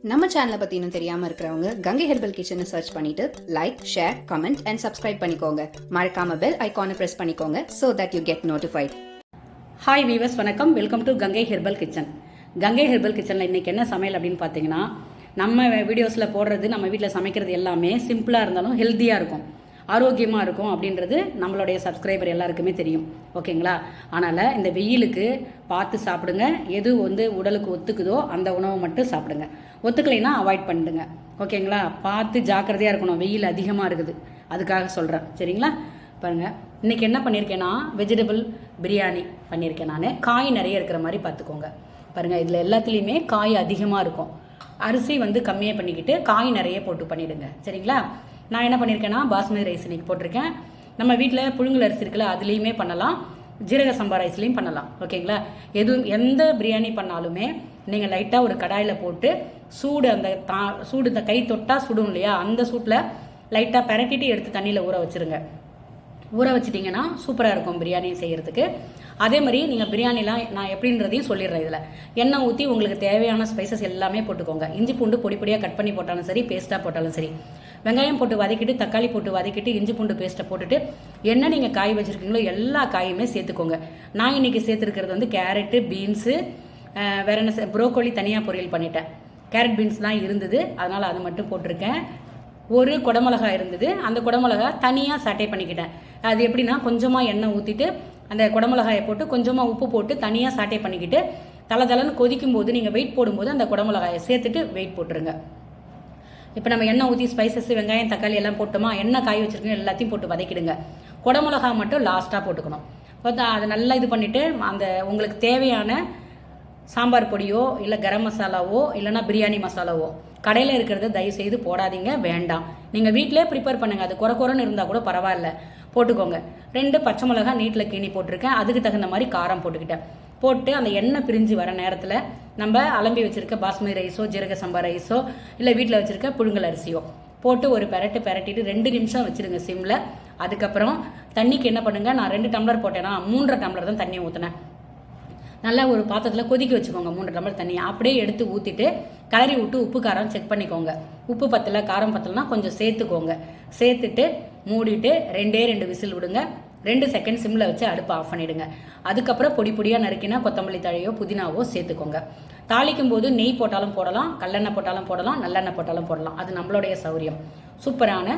நம்ம சேனலை பற்றி இன்னும் தெரியாமல் இருக்கிறவங்க கங்கை ஹெர்பல் கிச்சனை சர்ச் பண்ணிட்டு like, share, comment and subscribe பண்ணிக்கோங்க. மறக்காம பெல் ஐகானை ப்ரெஸ் பண்ணிக்கோங்க so that you get notified. Hi viewers, வணக்கம். Welcome to Gangai herbal kitchen. Gangai herbal கிச்சனில் இன்றைக்கி என்ன சமையல் அப்படின்னு பார்த்தீங்கன்னா, நம்ம வீடியோஸில் போடுறது, நம்ம வீட்டில் சமைக்கிறது எல்லாமே சிம்பிளாக இருந்தாலும் ஹெல்த்தியாக இருக்கும், ஆரோக்கியமாக இருக்கும் அப்படின்றது நம்மளுடைய சப்ஸ்கிரைபர் எல்லாருக்குமே தெரியும். ஓகேங்களா? அதனால் இந்த வெயிலுக்கு பார்த்து சாப்பிடுங்க. எது உடலுக்கு ஒத்துக்குதோ அந்த உணவை மட்டும் சாப்பிடுங்க. ஒத்துக்கலைன்னா அவாய்ட் பண்ணிடுங்க. ஓகேங்களா? பார்த்து ஜாக்கிரதையாக இருக்கணும், வெயில் அதிகமாக இருக்குது, அதுக்காக சொல்கிறேன். சரிங்களா? பாருங்கள், இன்றைக்கி என்ன பண்ணியிருக்கேன்னா, வெஜிடபிள் பிரியாணி பண்ணியிருக்கேன். நான் காய் நிறைய இருக்கிற மாதிரி பார்த்துக்கோங்க. பாருங்கள், இதில் எல்லாத்துலேயுமே காய் அதிகமாக இருக்கும். அரிசி கம்மியாக பண்ணிக்கிட்டு காய் நிறைய போட்டு பண்ணிவிடுங்க. சரிங்களா? நான் என்ன பண்ணியிருக்கேன்னா, பாஸ்மதி ரைஸ் இன்றைக்கி போட்டிருக்கேன். நம்ம வீட்டில் புழுங்கல் அரிசி இருக்குல்ல, அதுலேயுமே பண்ணலாம், ஜீரக சம்பா ரைஸ்லேயும் பண்ணலாம். ஓகேங்களா? எந்த பிரியாணி பண்ணாலுமே நீங்கள் லைட்டாக ஒரு கடாயில் போட்டு சூடு இந்த கை தொட்டால் சுடும் இல்லையா, அந்த சூட்டில் லைட்டாக பரட்டிட்டு எடுத்து தண்ணியில் ஊற வச்சுருங்க. ஊற வச்சிட்டிங்கன்னா சூப்பராக இருக்கும் பிரியாணி செய்கிறதுக்கு. அதே மாதிரி நீங்கள் பிரியாணிலாம் நான் எப்படின்றதையும் சொல்லிடுறேன். இதில் எண்ணெய் ஊற்றி உங்களுக்கு தேவையான ஸ்பைசஸ் எல்லாமே போட்டுக்கோங்க. இஞ்சி பூண்டு பொடி பொடியாக கட் பண்ணி போட்டாலும் சரி, பேஸ்ட்டாக போட்டாலும் சரி, வெங்காயம் போட்டு வதக்கிட்டு, தக்காளி போட்டு வதக்கிட்டு, இஞ்சி பூண்டு பேஸ்ட்டை போட்டுட்டு, என்ன நீங்கள் காய் வச்சுருக்கீங்களோ எல்லா காயுமே சேர்த்துக்கோங்க. நான் இன்றைக்கி சேர்த்துருக்கிறது கேரட்டு, பீன்ஸு, வேற என்ன, ப்ரோக்கோலி தனியாக பொரியல் பண்ணிட்டேன். கேரட் பீன்ஸ் தான் இருந்தது, அதனால் அது மட்டும் போட்டிருக்கேன். ஒரு குடமிளகா இருந்தது, அந்த குடமிளகா தனியாக சாட்டை பண்ணிக்கிட்டேன். அது எப்படின்னா, கொஞ்சமாக எண்ணெய் ஊற்றிட்டு அந்த குடமிளகாயை போட்டு கொஞ்சமாக உப்பு போட்டு தனியாக சாட்டை பண்ணிக்கிட்டு, தளன்னு கொதிக்கும் போது நீங்கள் வெயிட் போடும்போது அந்த குடமிளகாயை சேர்த்துட்டு வெயிட் போட்டுருங்க. இப்போ நம்ம எண்ணெய் ஊற்றி ஸ்பைசஸ், வெங்காயம், தக்காளி எல்லாம் போட்டோமா, எண்ணெய் காய் வச்சுருக்கோம் எல்லாத்தையும் போட்டு வதக்கிடுங்க. குடமிளகா மட்டும் லாஸ்ட்டாக போட்டுக்கணும். அதை நல்லா இது பண்ணிவிட்டு, அந்த உங்களுக்கு தேவையான சாம்பார் பொடியோ இல்லை கரம் மசாலாவோ இல்லைனா பிரியாணி மசாலாவோ, கடையில் இருக்கிறத தயவு செய்து போடாதீங்க, வேண்டாம். நீங்கள் வீட்டிலே ப்ரிப்பேர் பண்ணுங்கள். அது குறைன்னு இருந்தால் கூட பரவாயில்ல, போட்டுக்கோங்க. 2 பச்சை மிளகா நீட்டில் கீனி போட்டிருக்கேன். அதுக்கு தகுந்த மாதிரி காரம் போட்டுக்கிட்டேன். போட்டு அந்த எண்ணெய் பிரிஞ்சு வர நேரத்தில் நம்ம அலம்பி வச்சுருக்க பாஸ்மதி ரைஸோ, ஜீரக சம்பா ரைஸோ, இல்லை வீட்டில் வச்சுருக்க புழுங்கல் அரிசியோ போட்டு ஒரு பெரட்டிட்டு 2 நிமிஷம் வச்சுருங்க சிம்மில். அதுக்கப்புறம் தண்ணிக்கு என்ன பண்ணுங்கள், நான் 2 டம்ளர் போட்டேன்னா 3 டம்ளர் தான் தண்ணி ஊற்றினேன். நல்லா ஒரு பாத்திரத்தில் கொதிக்க வச்சுக்கோங்க. 3 டம்ளர் தண்ணி அப்படியே எடுத்து ஊற்றிட்டு கலரி விட்டு உப்பு காரம் செக் பண்ணிக்கோங்க. உப்பு பத்தலை, காரம் பத்தலைன்னா கொஞ்சம் சேர்த்துக்கோங்க. சேர்த்துட்டு மூடிட்டு 2 விசில் விடுங்க. 2 செகண்ட் சிம்மில் வச்சு அடுப்பை ஆஃப் பண்ணிவிடுங்க. அதுக்கப்புறம் பொடி பொடியாக நறுக்கினா கொத்தமல்லி தழையோ புதினாவோ சேர்த்துக்கோங்க. தாளிக்கும் போது நெய் போட்டாலும் போடலாம், கல்லெண்ணெய் போட்டாலும் போடலாம், நல்லெண்ணெய் போட்டாலும் போடலாம். அது நம்மளுடைய சௌரியம். சூப்பரான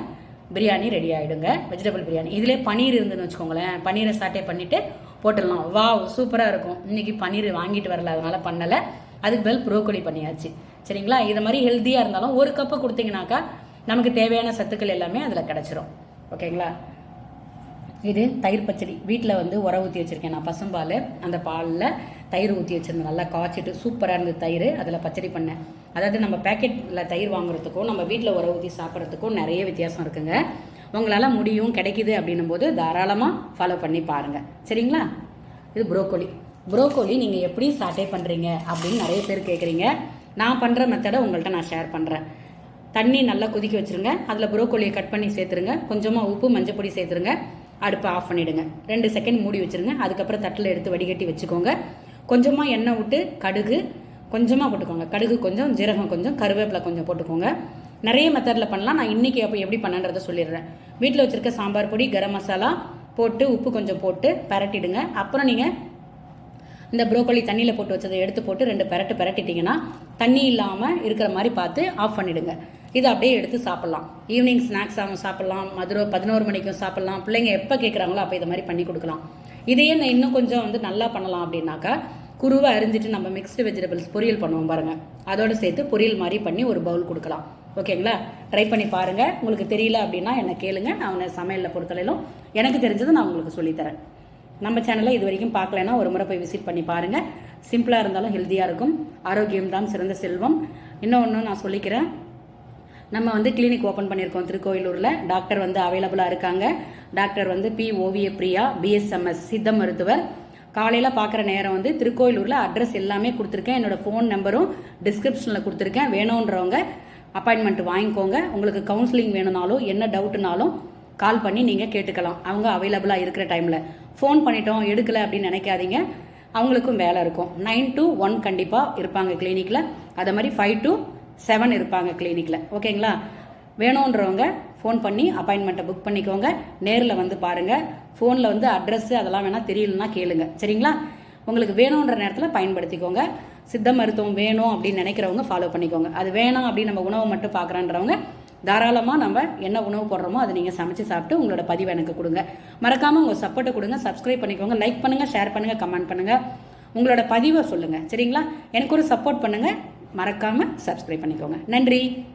பிரியாணி ரெடி ஆகிடுங்க, வெஜிடபிள் பிரியாணி. இதிலே பன்னீர் இருந்துன்னு வச்சுக்கோங்களேன், பன்னீரை சாட்டே பண்ணிவிட்டு போட்டுடலாம். வாவ், சூப்பராக இருக்கும். இன்றைக்கி பன்னீர் வாங்கிட்டு வரல, அதனால் பண்ணலை. அதுக்கு பதில் ப்ரோக்கோலி பண்ணியாச்சு. சரிங்களா? இது மாதிரி ஹெல்த்தியாக இருந்தாலும் 1 கப்பு கொடுத்தீங்கன்னாக்கா நமக்கு தேவையான சத்துக்கள் எல்லாமே அதில் கிடச்சிரும். ஓகேங்களா? இது தயிர் பச்சடி. வீட்டில் உர ஊற்றி வச்சுருக்கேன் நான், பசும்பால். அந்த பாலில் தயிர் ஊற்றி வச்சுருந்தேன், நல்லா காய்ச்சிட்டு சூப்பராக இருந்தது தயிர். அதில் பச்சடி பண்ணேன். அதாவது நம்ம பேக்கெட்டில் தயிர் வாங்குறதுக்கும் நம்ம வீட்டில் உர ஊற்றி சாப்பிட்றதுக்கும் நிறைய வித்தியாசம் இருக்குங்க. உங்களால் முடியும், கிடைக்குது அப்படின்னும் போது தாராளமாக ஃபாலோ பண்ணி பாருங்கள். சரிங்களா? இது ப்ரோக்கோலி நீங்கள் எப்படி சாட்டே பண்ணுறீங்க அப்படின்னு நிறைய பேர் கேட்குறீங்க. நான் பண்ணுற மெத்தடை உங்கள்கிட்ட நான் ஷேர் பண்ணுறேன். தண்ணி நல்லா கொதிக்க வச்சுருங்க. அதில் ப்ரோக்கோலியை கட் பண்ணி சேர்த்துருங்க. கொஞ்சமாக உப்பு, மஞ்சள் பொடி சேர்த்துருங்க. அடுப்பை ஆஃப் பண்ணிவிடுங்க. 2 செகண்ட் மூடி வச்சுருங்க. அதுக்கப்புறம் தட்டில் எடுத்து வடிகட்டி வச்சுக்கோங்க. கொஞ்சமாக எண்ணெய் விட்டு கடுகு கொஞ்சமாக போட்டுக்கோங்க. கடுகு கொஞ்சம், ஜீரகம் கொஞ்சம், கருவேப்பிலை கொஞ்சம் போட்டுக்கோங்க. நிறைய மெத்தடில் பண்ணலாம். நான் இன்றைக்கி எப்படி பண்ணன்றதை சொல்லிடுறேன். வீட்டில் வச்சுருக்க சாம்பார் பொடி, கரம் மசாலா போட்டு உப்பு கொஞ்சம் போட்டு பரட்டிடுங்க. அப்புறம் நீங்கள் இந்த ப்ரோக்கோலி தண்ணியில் போட்டு வச்சதை எடுத்து போட்டு 2 பரட்டிட்டிங்கன்னா தண்ணி இல்லாமல் இருக்கிற மாதிரி பார்த்து ஆஃப் பண்ணிவிடுங்க. இதை அப்படியே எடுத்து சாப்பிட்லாம். ஈவினிங் ஸ்நாக்ஸாகவும் சாப்பிட்லாம், 11 மணிக்கும் சாப்பிட்லாம். பிள்ளைங்க எப்போ கேட்குறாங்களோ அப்போ இதை மாதிரி பண்ணி கொடுக்கலாம். இதையே நான் இன்னும் கொஞ்சம் நல்லா பண்ணலாம் அப்படின்னாக்கா, குருவை அரிஞ்சிட்டு நம்ம மிக்ஸ்டு வெஜிடபிள்ஸ் பொரியல் பண்ணுவோம் பாருங்கள், அதோடு சேர்த்து பொரியல் மாதிரி பண்ணி ஒரு பவுல் கொடுக்கலாம். ஓகேங்களா? ட்ரை பண்ணி பாருங்கள். உங்களுக்கு தெரியல அப்படின்னா என்ன கேளுங்க. நான் சமையலில் பொறுத்தலையிலும் எனக்கு தெரிஞ்சது நான் உங்களுக்கு சொல்லித்தரேன். நம்ம சேனலை இது வரைக்கும் பார்க்கலன்னா ஒரு முறை போய் விசிட் பண்ணி பாருங்கள். சிம்பிளாக இருந்தாலும் ஹெல்த்தியாக இருக்கும். ஆரோக்கியம் தான் சிறந்த செல்வம். இன்னொன்று நான் சொல்லிக்கிறேன், நம்ம கிளினிக் ஓப்பன் பண்ணியிருக்கோம் திருக்கோயிலூரில். டாக்டர் அவைலபிளாக இருக்காங்க. டாக்டர் பி ஓவிய பிரியா, பிஎஸ்எம்எஸ் சித்த மருத்துவர். காலையில் பார்க்குற நேரம் திருக்கோயிலூரில். அட்ரஸ் எல்லாமே கொடுத்துருக்கேன். என்னோடய ஃபோன் நம்பரும் டிஸ்கிரிப்ஷனில் கொடுத்துருக்கேன். வேணுன்றவங்க அப்பாயின்மெண்ட் வாங்கிக்கோங்க. உங்களுக்கு கவுன்சிலிங் வேணும்னாலும் என்ன டவுட்டுனாலும் கால் பண்ணி நீங்கள் கேட்டுக்கலாம். அவங்க அவைலபிளாக இருக்கிற டைமில். ஃபோன் பண்ணிட்டோம் எடுக்கலை அப்படின்னு நினைக்காதீங்க. அவங்களுக்கும் வேலை இருக்கும். 9 to 1 கண்டிப்பாக இருப்பாங்க கிளினிக்கில். அதே மாதிரி 5 to 7 இருப்பாங்க கிளினிக்கில். ஓகேங்களா? வேணுன்றவங்க ஃபோன் பண்ணி அப்பாயின்மெண்ட்டை புக் பண்ணிக்கோங்க. நேரில் வந்து பாருங்கள். ஃபோனில் வந்து அட்ரஸ்ஸு அதெல்லாம் வேணால் தெரியலன்னா கேளுங்க. சரிங்களா? உங்களுக்கு வேணுன்ற நேரத்தில் பயன்படுத்திக்கோங்க. சித்த மருத்துவம் வேணும் அப்படின்னு நினைக்கிறவங்க ஃபாலோ பண்ணிக்கோங்க. அது வேணாம் அப்படின்னு நம்ம உணவு மட்டும் பார்க்குறன்றவங்க தாராளமாக நம்ம என்ன உணவு போடுறோமோ அதை நீங்கள் சமைச்சு சாப்பிட்டு உங்களோட பதிவு எனக்கு கொடுங்க. மறக்காமல் உங்கள் சப்போர்ட்டை கொடுங்க. சப்ஸ்கிரைப் பண்ணிக்கோங்க. லைக் பண்ணுங்கள், ஷேர் பண்ணுங்கள், கமெண்ட் பண்ணுங்கள். உங்களோட பதிவை சொல்லுங்கள். சரிங்களா? எனக்கு ஒரு சப்போர்ட் பண்ணுங்கள். மறக்காமல் சப்ஸ்கிரைப் பண்ணிக்கோங்க. நன்றி.